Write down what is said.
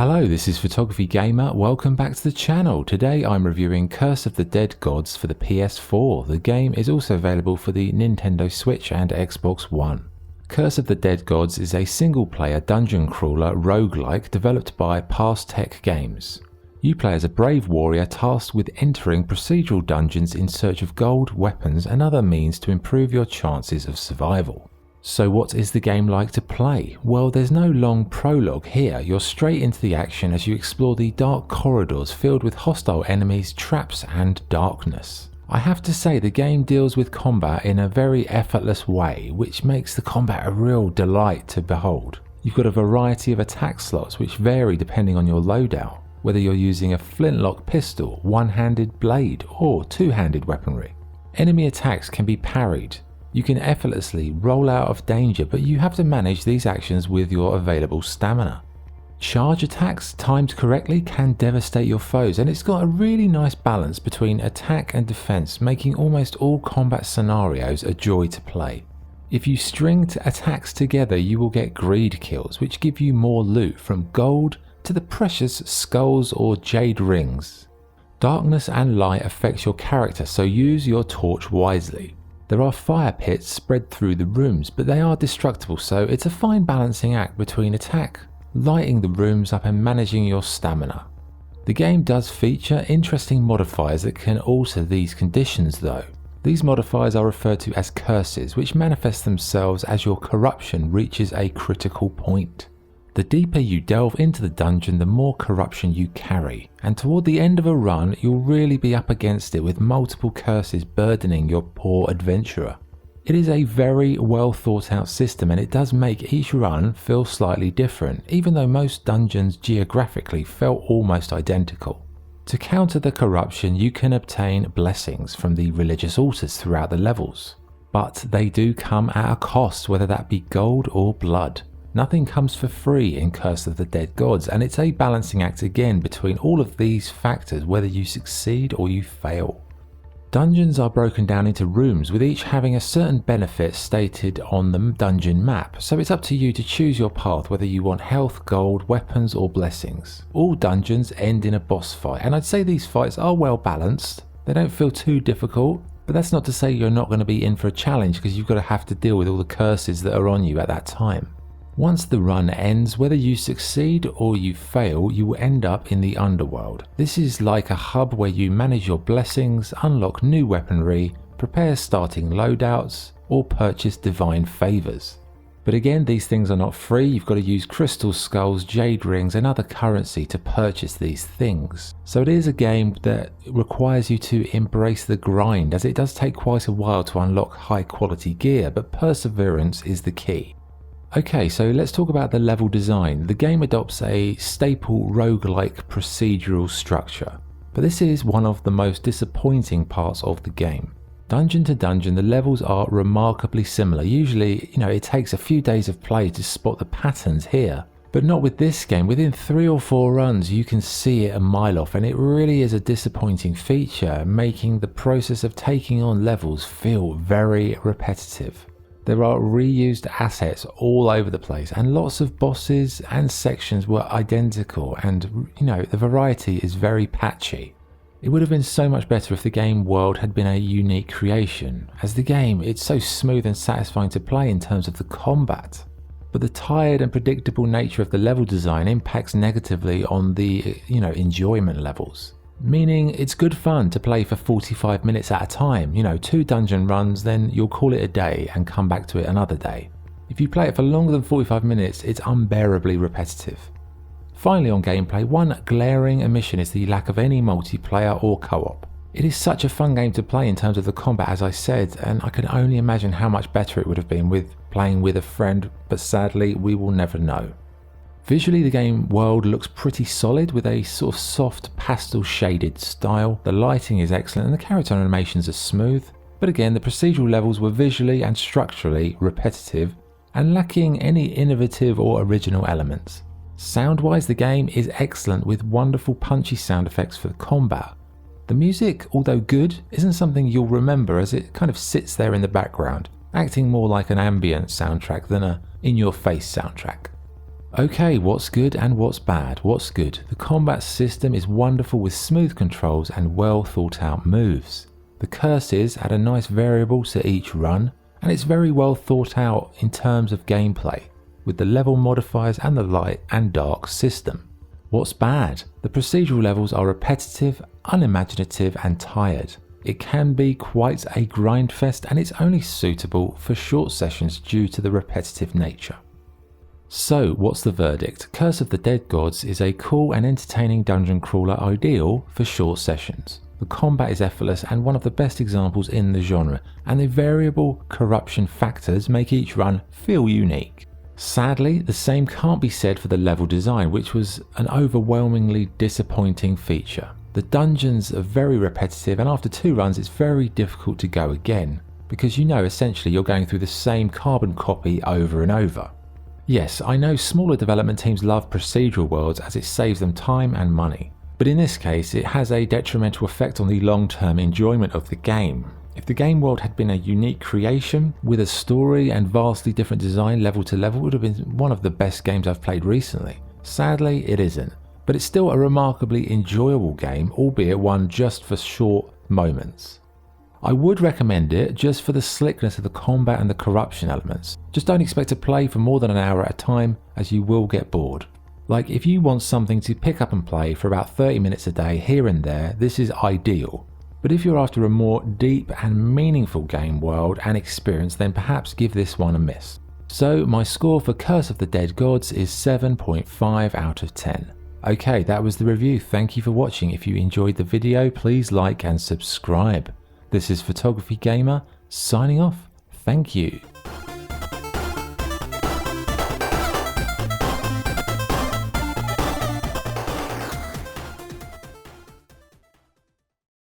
Hello, this is Photography Gamer. Welcome back to the channel. Today I'm reviewing Curse of the Dead Gods for the PS4. The game is also available for the Nintendo Switch and Xbox One. Curse of the Dead Gods is a single-player dungeon crawler roguelike developed by Past Tech Games. You play as a brave warrior tasked with entering procedural dungeons in search of gold, weapons and other means to improve your chances of survival. So what is the game like to play? Well, there's no long prologue here. You're straight into the action as you explore the dark corridors filled with hostile enemies, traps and darkness. I have to say the game deals with combat in a very effortless way, which makes the combat a real delight to behold. You've got a variety of attack slots which vary depending on your loadout, whether you're using a flintlock pistol, one-handed blade or two-handed weaponry. Enemy attacks can be parried. You can effortlessly roll out of danger, but you have to manage these actions with your available stamina. Charge attacks, timed correctly, can devastate your foes, and it's got a really nice balance between attack and defense, making almost all combat scenarios a joy to play. If you string attacks together, you will get greed kills, which give you more loot, from gold to the precious skulls or jade rings. Darkness and light affects your character, so use your torch wisely. There are fire pits spread through the rooms, but they are destructible, so it's a fine balancing act between attack, lighting the rooms up and managing your stamina. The game does feature interesting modifiers that can alter these conditions though. These modifiers are referred to as curses, which manifest themselves as your corruption reaches a critical point. The deeper you delve into the dungeon, the more corruption you carry, and toward the end of a run, you'll really be up against it with multiple curses burdening your poor adventurer. It is a very well thought out system, and it does make each run feel slightly different, even though most dungeons geographically felt almost identical. To counter the corruption, you can obtain blessings from the religious altars throughout the levels, but they do come at a cost, whether that be gold or blood. Nothing comes for free in Curse of the Dead Gods, and it's a balancing act again between all of these factors, whether you succeed or you fail. Dungeons are broken down into rooms, with each having a certain benefit stated on the dungeon map, so it's up to you to choose your path whether you want health, gold, weapons or blessings. All dungeons end in a boss fight, and I'd say these fights are well balanced. They don't feel too difficult, but that's not to say you're not going to be in for a challenge, because you've got to have to deal with all the curses that are on you at that time. Once the run ends, whether you succeed or you fail, you will end up in the underworld. This is like a hub where you manage your blessings, unlock new weaponry, prepare starting loadouts, or purchase divine favors. But again, these things are not free. You've got to use crystal skulls, jade rings, and other currency to purchase these things. So it is a game that requires you to embrace the grind, as it does take quite a while to unlock high quality gear, but perseverance is the key. Okay, so let's talk about the level design. The game adopts a staple roguelike procedural structure, but this is one of the most disappointing parts of the game. Dungeon to dungeon, the levels are remarkably similar. Usually, it takes a few days of play to spot the patterns here, but not with this game. Within 3 or 4 runs, you can see it a mile off, and it really is a disappointing feature, making the process of taking on levels feel very repetitive. There are reused assets all over the place, and lots of bosses and sections were identical, and the variety is very patchy. It would have been so much better if the game world had been a unique creation. As the game, it's so smooth and satisfying to play in terms of the combat, but the tired and predictable nature of the level design impacts negatively on the enjoyment levels. Meaning it's good fun to play for 45 minutes at a time, 2 dungeon runs, then you'll call it a day and come back to it another day. If you play it for longer than 45 minutes, it's unbearably repetitive. Finally, on gameplay, one glaring omission is the lack of any multiplayer or co-op. It is such a fun game to play in terms of the combat, as I said, and I can only imagine how much better it would have been with playing with a friend, but sadly we will never know. Visually, the game world looks pretty solid with a sort of soft pastel shaded style. The lighting is excellent and the character animations are smooth, but again the procedural levels were visually and structurally repetitive and lacking any innovative or original elements. Sound-wise, the game is excellent with wonderful punchy sound effects for the combat. The music, although good, isn't something you'll remember, as it kind of sits there in the background, acting more like an ambient soundtrack than a in-your-face soundtrack. Okay, what's good and what's bad? What's good? The combat system is wonderful with smooth controls and well thought out moves. The curses add a nice variable to each run, and it's very well thought out in terms of gameplay, with the level modifiers and the light and dark system. What's bad? The procedural levels are repetitive, unimaginative and tired. It can be quite a grindfest, and it's only suitable for short sessions due to the repetitive nature. So what's the verdict? Curse of the Dead Gods is a cool and entertaining dungeon crawler ideal for short sessions. The combat is effortless and one of the best examples in the genre, and the variable corruption factors make each run feel unique. Sadly, the same can't be said for the level design, which was an overwhelmingly disappointing feature. The dungeons are very repetitive, and after 2 runs it's very difficult to go again, because you know essentially you're going through the same carbon copy over and over. Yes, I know smaller development teams love procedural worlds as it saves them time and money, but in this case it has a detrimental effect on the long-term enjoyment of the game. If the game world had been a unique creation with a story and vastly different design level to level, it would have been one of the best games I've played recently. Sadly, it isn't, but it's still a remarkably enjoyable game, albeit one just for short moments. I would recommend it just for the slickness of the combat and the corruption elements. Just don't expect to play for more than an hour at a time, as you will get bored. Like, if you want something to pick up and play for about 30 minutes a day here and there, this is ideal. But if you're after a more deep and meaningful game world and experience, then perhaps give this one a miss. So my score for Curse of the Dead Gods is 7.5 out of 10. Okay, that was the review. Thank you for watching. If you enjoyed the video, please like and subscribe. This is Photography Gamer, signing off. Thank you.